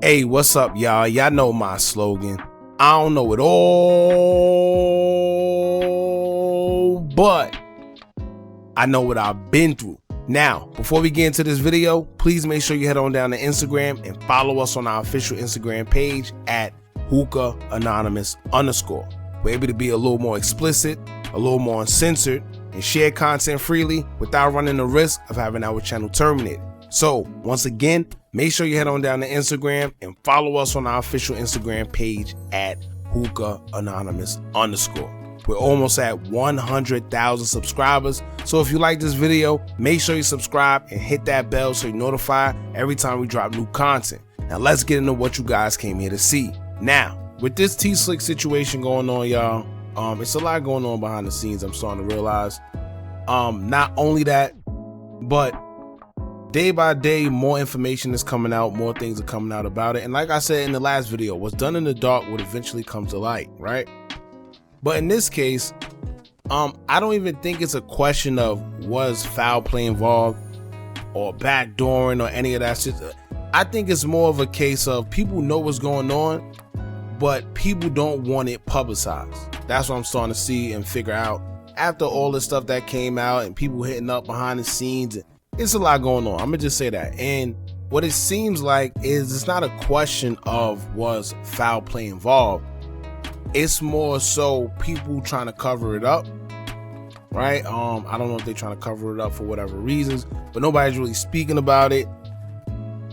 Hey, what's up, y'all? Y'all know my slogan. I don't know it all, but I know what I've been through. Now, before we get into this video, please make sure you head on down to Instagram and follow us on our official Instagram page at Hookah Anonymous _. We're able to be a little more explicit, a little more uncensored, and share content freely without running the risk of having our channel terminated. So, once again, make sure you head on down to Instagram and follow us on our official Instagram page at Hookah Anonymous _. We're almost at 100,000 subscribers. So if you like this video, make sure you subscribe and hit that bell so you're notified every time we drop new content. Now let's get into what you guys came here to see. Now, with this T-Slick situation going on, y'all, it's a lot going on behind the scenes, I'm starting to realize. Not only that, but day by day, more information is coming out, more things are coming out about it. And like I said in the last video, what's done in the dark would eventually come to light, right? But in this case, I don't even think it's a question of was foul play involved or backdooring or any of that shit. I think it's more of a case of people know what's going on, but people don't want it publicized. That's what I'm starting to see and figure out after all the stuff that came out and people hitting up behind the scenes. It's a lot going on. I'm gonna just say that. And what it seems like is it's not a question of was foul play involved. It's more so people trying to cover it up, right? I don't know if they're trying to cover it up for whatever reasons, but nobody's really speaking about it.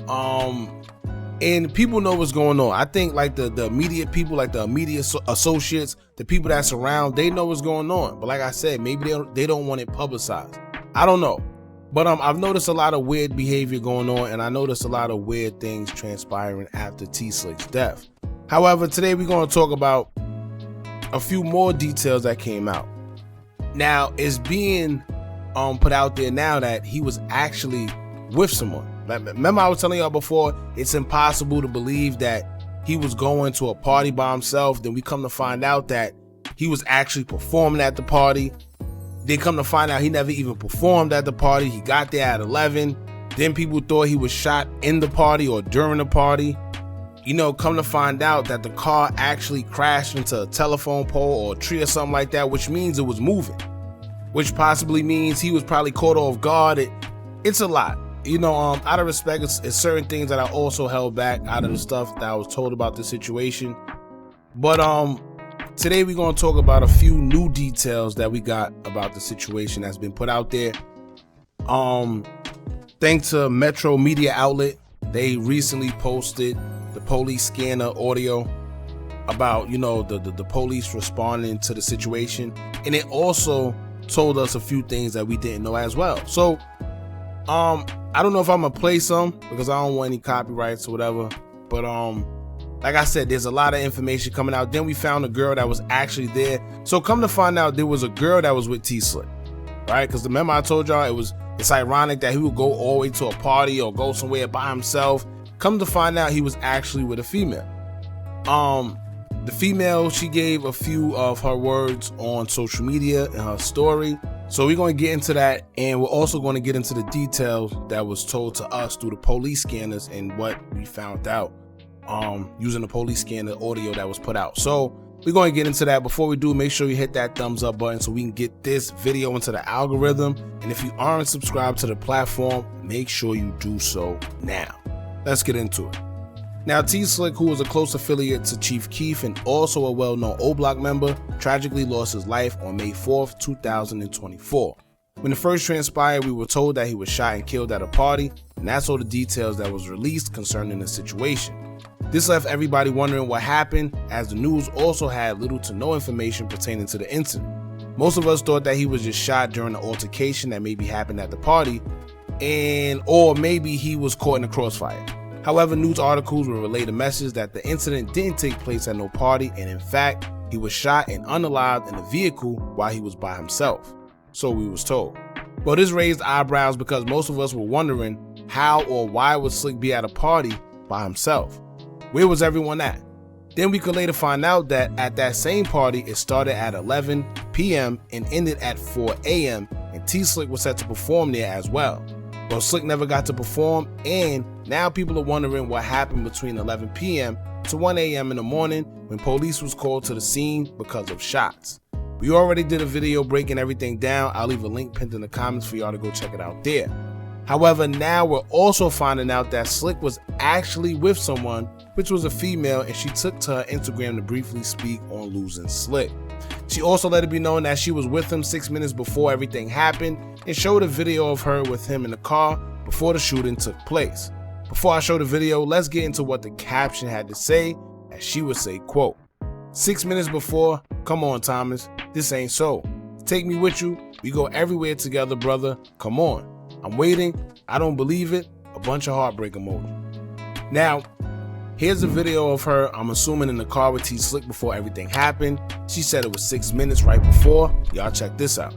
And people know what's going on. I think like the immediate people, like the immediate associates, the people that surround, they know what's going on. But like I said, maybe they don't want it publicized. I don't know. But I've noticed a lot of weird behavior going on, and I noticed a lot of weird things transpiring after T-Slick's death. However, today we're going to talk about a few more details that came out. Now, it's being put out there now that he was actually with someone. Remember I was telling y'all before, it's impossible to believe that he was going to a party by himself. Then we come to find out that he was actually performing at the party. They come to find out he never even performed at the party. He got there at 11. Then people thought he was shot in the party or during the party. You know, come to find out that the car actually crashed into a telephone pole or a tree or something like that, which means it was moving, which possibly means he was probably caught off guard. It's a lot. You know, out of respect, it's certain things that I also held back out of the stuff that I was told about the situation. But today we're going to talk about a few new details that we got about the situation that's been put out there. Thanks to Metro Media Outlet, they recently posted the police scanner audio about, you know, the police responding to the situation, and it also told us a few things that we didn't know as well. So I don't know if I'm gonna play some because I don't want any copyrights or whatever, but like I said, there's a lot of information coming out. Then we found a girl that was actually there. So come to find out, there was a girl that was with T-Slick, right? Because remember I told y'all it's ironic that he would go all the way to a party or go somewhere by himself. Come to find out, he was actually with a female. The female, she gave a few of her words on social media in her story. So we're going to get into that, and we're also going to get into the details that was told to us through the police scanners and what we found out using the police scanner audio that was put out. So we're going to get into that. Before we do, make sure you hit that thumbs up button so we can get this video into the algorithm. And if you aren't subscribed to the platform, make sure you do so now. Let's get into it. Now, T-Slick, who was a close affiliate to Chief Keef and also a well-known OBlock member, tragically lost his life on May 4th, 2024. When it first transpired, we were told that he was shot and killed at a party, and that's all the details that was released concerning the situation. This left everybody wondering what happened, as the news also had little to no information pertaining to the incident. Most of us thought that he was just shot during an altercation that maybe happened at the party, or maybe he was caught in a crossfire. However, news articles will relay the message that the incident didn't take place at no party, and in fact, he was shot and unalived in a vehicle while he was by himself. So we was told. Well, this raised eyebrows because most of us were wondering how or why would Slick be at a party by himself? Where was everyone at? Then we could later find out that at that same party, it started at 11 p.m. and ended at 4 a.m. and T-Slick was set to perform there as well. Well, Slick never got to perform, and now people are wondering what happened between 11 p.m. to 1 a.m. in the morning when police was called to the scene because of shots. We already did a video breaking everything down. I'll leave a link pinned in the comments for y'all to go check it out there. However, now we're also finding out that Slick was actually with someone, which was a female, and she took to her Instagram to briefly speak on losing Slick. She also let it be known that she was with him 6 minutes before everything happened and showed a video of her with him in the car before the shooting took place. Before I show the video, let's get into what the caption had to say, as she would say, quote, 6 minutes before, come on Thomas, this ain't so. Take me with you, we go everywhere together brother, come on. I'm waiting, I don't believe it, a bunch of heartbreak emoji. Now, here's a video of her, I'm assuming in the car with T Slick before everything happened. She said it was 6 minutes right before. Y'all check this out.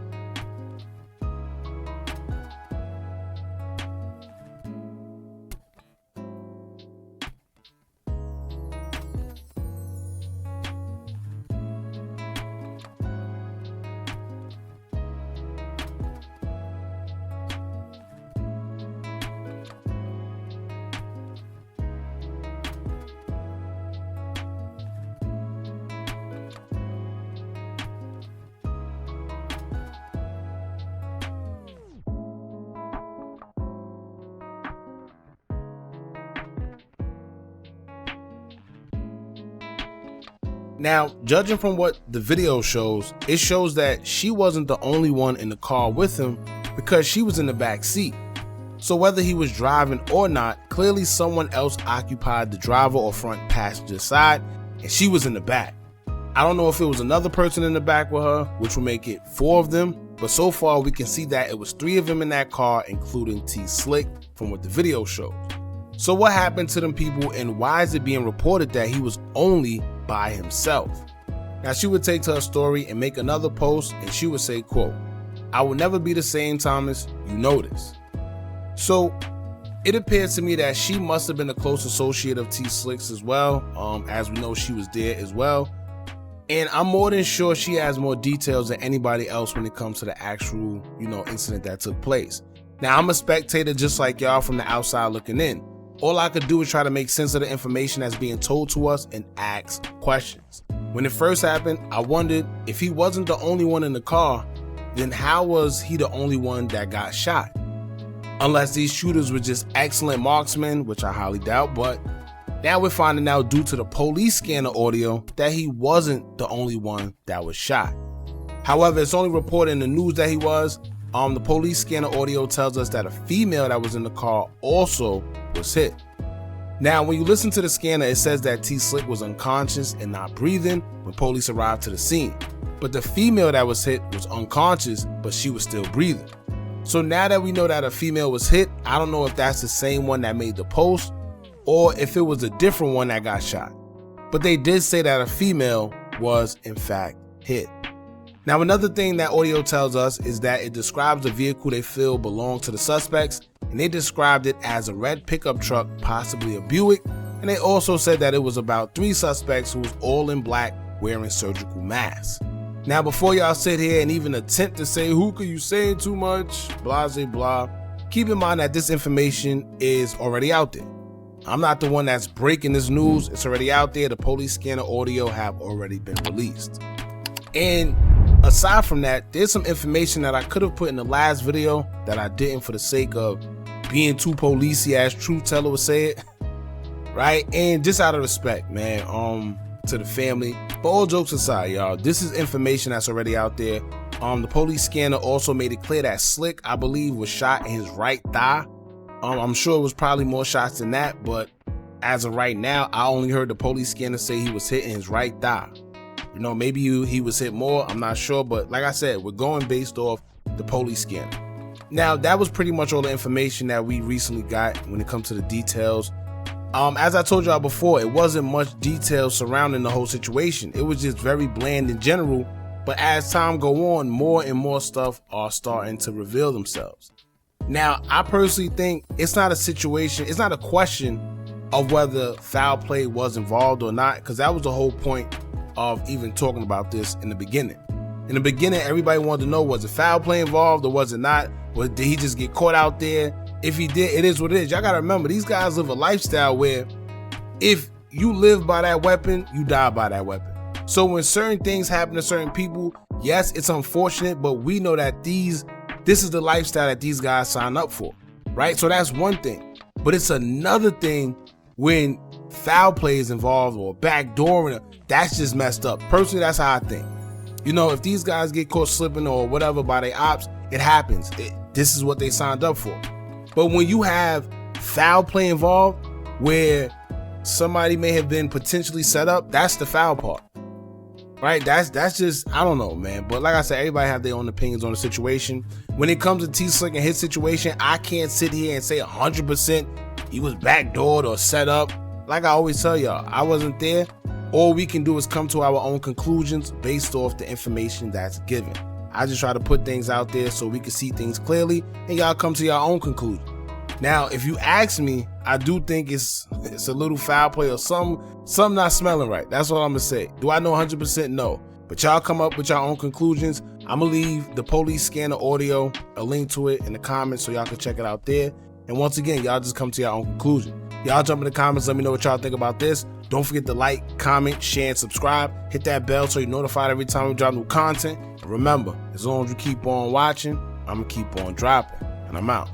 Now, judging from what the video shows, it shows that she wasn't the only one in the car with him because she was in the back seat. So whether he was driving or not, clearly someone else occupied the driver or front passenger side and she was in the back. I don't know if it was another person in the back with her, which would make it 4 of them, but so far we can see that it was 3 of them in that car, including T Slick from what the video shows. So what happened to them people and why is it being reported that he was only by himself? Now she would take to her story and make another post and she would say, quote, I will never be the same Thomas, you know this. So it appears to me that she must have been a close associate of T Slick's as well, as we know she was there as well. And I'm more than sure she has more details than anybody else when it comes to the actual, incident that took place. Now I'm a spectator just like y'all from the outside looking in. All I could do is try to make sense of the information that's being told to us and ask questions. When it first happened, I wondered if he wasn't the only one in the car, then how was he the only one that got shot? Unless these shooters were just excellent marksmen, which I highly doubt, but now we're finding out due to the police scanner audio that he wasn't the only one that was shot. However, it's only reported in the news that he was. The police scanner audio tells us that a female that was in the car also was hit. Now, when you listen to the scanner, it says that T Slick was unconscious and not breathing when police arrived to the scene. But the female that was hit was unconscious, but she was still breathing. So now that we know that a female was hit, I don't know if that's the same one that made the post or if it was a different one that got shot. But they did say that a female was in fact hit. Now, another thing that audio tells us is that it describes the vehicle they feel belonged to the suspects, and they described it as a red pickup truck, possibly a Buick, and they also said that it was about 3 suspects who was all in black wearing surgical masks. Now, before y'all sit here and even attempt to say, Hookah, you saying too much, blah, blah, blah, keep in mind that this information is already out there. I'm not the one that's breaking this news, it's already out there. The police scanner audio have already been released. And aside from that, there's some information that I could have put in the last video that I didn't for the sake of being too policey as truth teller would say it, right? And just out of respect, man, to the family. But all jokes aside, y'all, this is information that's already out there. The police scanner also made it clear that Slick, I believe, was shot in his right thigh. I'm sure it was probably more shots than that, but as of right now, I only heard the police scanner say he was hit in his right thigh. Maybe he was hit more, I'm not sure, but like I said, we're going based off the police scanner. Now, that was pretty much all the information that we recently got when it comes to the details. As I told y'all before, it wasn't much detail surrounding the whole situation. It was just very bland in general, but as time go on, more and more stuff are starting to reveal themselves. Now, I personally think it's not a question of whether foul play was involved or not, because that was the whole point of even talking about this in the beginning. In the beginning, everybody wanted to know, was it foul play involved or was it not? Did he just get caught out there if he did, it is what it is. Y'all gotta remember, these guys live a lifestyle where if you live by that weapon, you die by that weapon. So when certain things happen to certain people, yes, it's unfortunate, but we know that this is the lifestyle that these guys sign up for, right? So that's one thing. But it's another thing when foul play is involved or backdooring, that's just messed up. Personally, that's how I think. You know, if these guys get caught slipping or whatever by their ops, it happens. This is what they signed up for. But when you have foul play involved where somebody may have been potentially set up, that's the foul part. Right? That's just, I don't know, man. But like I said, everybody have their own opinions on the situation. When it comes to T-Slick and his situation, I can't sit here and say 100% he was backdoored or set up. Like I always tell y'all, I wasn't there. All we can do is come to our own conclusions based off the information that's given. I just try to put things out there so we can see things clearly and y'all come to your own conclusion. Now, if you ask me, I do think it's a little foul play or something not smelling right. That's all I'm gonna say. Do I know 100%? No. But y'all come up with your own conclusions. I'm gonna leave the police scanner audio, a link to it in the comments so y'all can check it out there. And once again, y'all just come to your own conclusion. Y'all jump in the comments, let me know what y'all think about this. Don't forget to like, comment, share, and subscribe. Hit that bell so you're notified every time we drop new content. And remember, as long as you keep on watching, I'm gonna keep on dropping. And I'm out.